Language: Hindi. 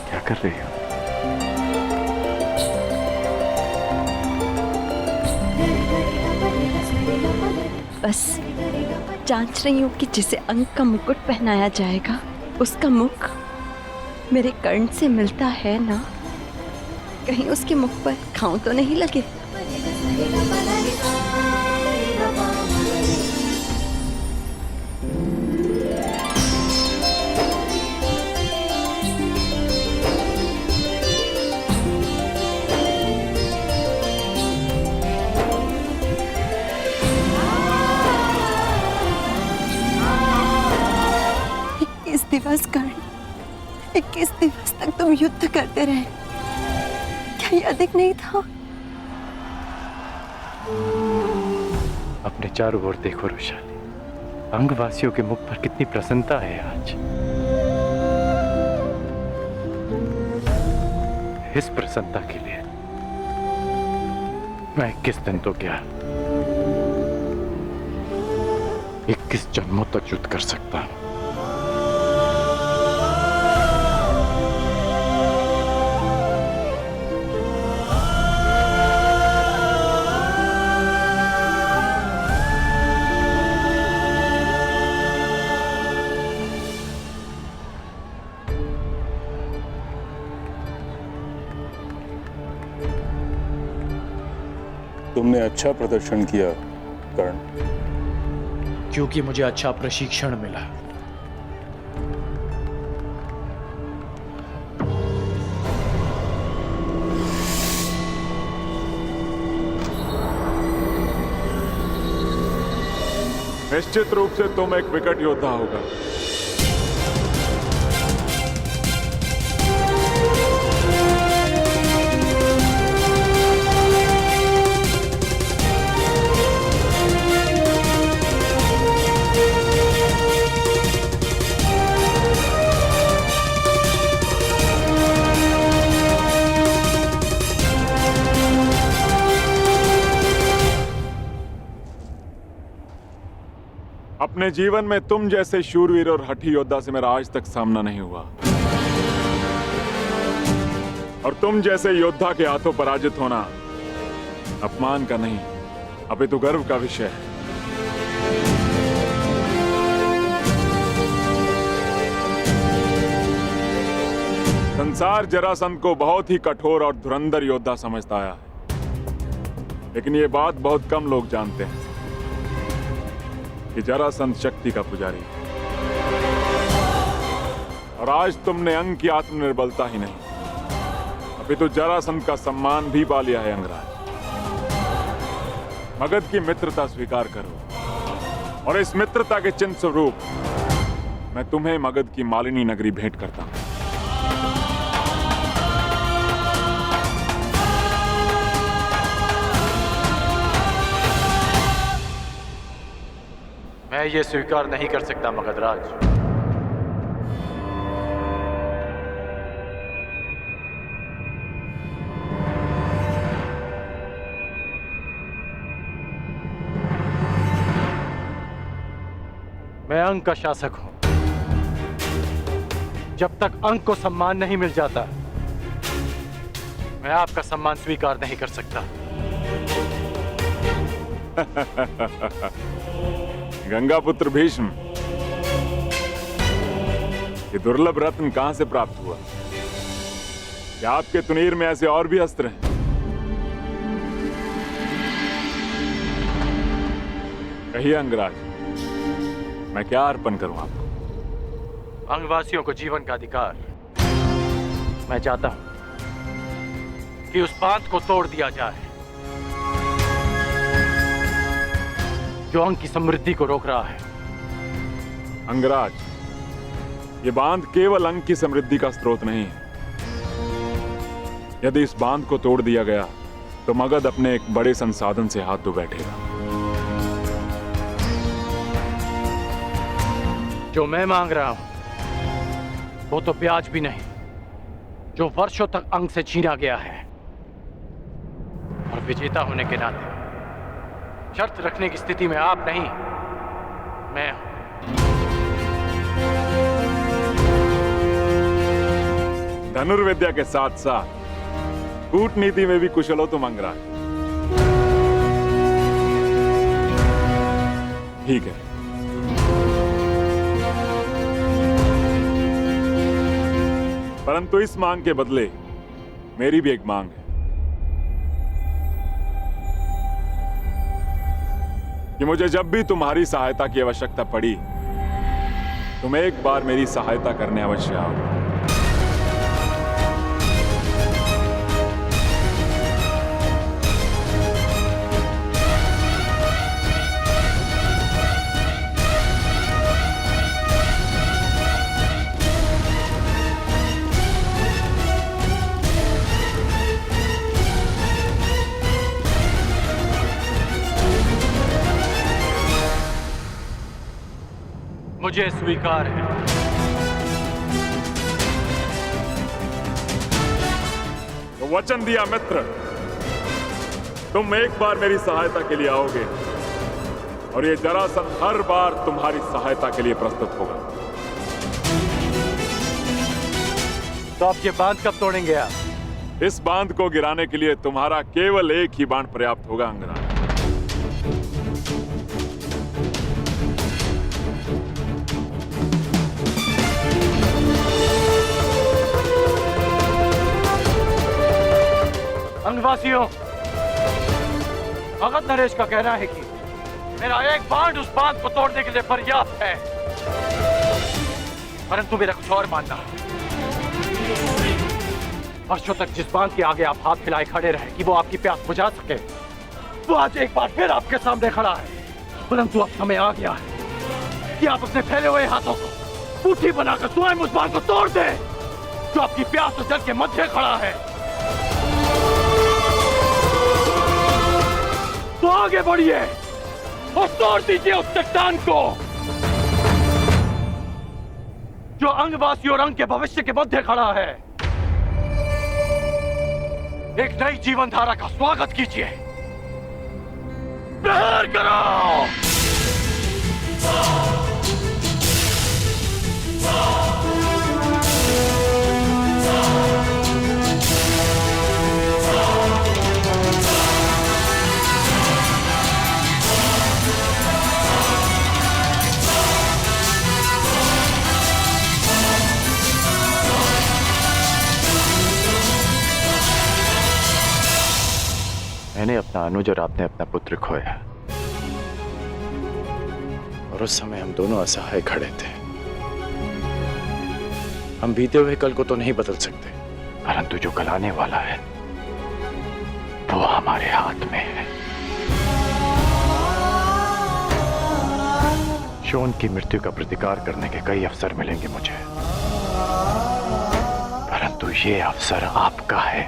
क्या कर रही हो? बस जांच रही हूँ कि जिसे अंक का मुकुट पहनाया जाएगा उसका मुख मेरे कर्ण से मिलता है ना, कहीं उसके मुख पर घाव तो नहीं लगे। दिवस कर्ण, 21 दिवस तक तुम युद्ध करते रहे, क्या ये अधिक नहीं था? अपने चारों ओर देखो रुशाली, अंगवासियों के मुख पर कितनी प्रसन्नता है आज। इस प्रसन्नता के लिए मैं 21 दिन तो क्या 21 जन्मों तक युद्ध कर सकता हूं। तुमने अच्छा प्रदर्शन किया कर्ण। क्योंकि मुझे अच्छा प्रशिक्षण मिला। निश्चित रूप से तुम एक विकट योद्धा होगा। अपने जीवन में तुम जैसे शूरवीर और हठी योद्धा से मेरा आज तक सामना नहीं हुआ, और तुम जैसे योद्धा के हाथों पराजित होना अपमान का नहीं अपितु गर्व का विषय है। संसार जरासंध को बहुत ही कठोर और धुरंधर योद्धा समझता आया है, लेकिन ये बात बहुत कम लोग जानते हैं कि जरासंध शक्ति का पुजारी है। और आज तुमने अंग की आत्मनिर्बलता ही नहीं अपितु जरासंध का सम्मान भी पा लिया है। अंगराज, मगध की मित्रता स्वीकार करो, और इस मित्रता के चिन्ह स्वरूप मैं तुम्हें मगध की मालिनी नगरी भेंट करता हूं। मैं ये स्वीकार नहीं कर सकता मगधराज। मैं अंग का शासक हूं। जब तक अंग को सम्मान नहीं मिल जाता, मैं आपका सम्मान स्वीकार नहीं कर सकता। गंगापुत्र भीष्म, ये दुर्लभ रत्न कहां से प्राप्त हुआ? क्या आपके तुनीर में ऐसे और भी अस्त्र हैं? कहिए अंगराज, मैं क्या अर्पण करूं आपको? अंगवासियों को जीवन का अधिकार। मैं चाहता हूं कि उस बांध को तोड़ दिया जाए जो अंग की समृद्धि को रोक रहा है। अंगराज, ये बांध केवल अंग की समृद्धि का स्रोत नहीं है। यदि इस बांध को तोड़ दिया गया तो मगध अपने एक बड़े संसाधन से हाथ धो बैठेगा। जो मैं मांग रहा हूं वो तो ब्याज भी नहीं, जो वर्षों तक अंग से छीना गया है। और विजेता होने के नाते शर्त रखने की स्थिति में आप नहीं, मैं हूं। धनुर्विद्या के साथ साथ कूटनीति में भी कुशल हो तुम अंगराज। ठीक है, परंतु इस मांग के बदले मेरी भी एक मांग है कि मुझे जब भी तुम्हारी सहायता की आवश्यकता पड़ी तुम एक बार मेरी सहायता करने अवश्य आओ। मुझे स्वीकार है। तो वचन दिया मित्र, तुम एक बार मेरी सहायता के लिए आओगे और ये जरासंध हर बार तुम्हारी सहायता के लिए प्रस्तुत होगा। तो आप ये बांध कब तोड़ेंगे आप? इस बांध को गिराने के लिए तुम्हारा केवल एक ही बाण पर्याप्त होगा अंगराज। अंगवासियों, भगत नरेश का कहना है कि मेरा एक बाण उस बांध को तोड़ने के लिए पर्याप्त है, परंतु मेरा कुछ और मानना है। वर्षों तक जिस बांध के आगे आप हाथ फैलाए खड़े रहे कि वो आपकी प्यास बुझा सके, वो आज एक बार फिर आपके सामने खड़ा है। परंतु अब समय आ गया है कि आप अपने फैले हुए हाथों को मुट्ठी बनाकर स्वयं उस बांध को तोड़ दें जो आपकी प्यास और जल के मध्य खड़ा है। तो आगे बढ़िए और तोड़ दीजिए उस चट्टान को जो अंगवासी और अंग के भविष्य के मध्य खड़ा है। एक नई जीवन धारा का स्वागत कीजिए। प्रहार करो। मैंने अपना अनुज और आपने अपना पुत्र खोया, और उस समय हम दोनों असहाय खड़े थे। हम बीते हुए कल को तो नहीं बदल सकते, परंतु जो कल आने वाला है वो हमारे हाथ में है। शोन की मृत्यु का प्रतिकार करने के कई अवसर मिलेंगे मुझे, परंतु ये अवसर आपका है।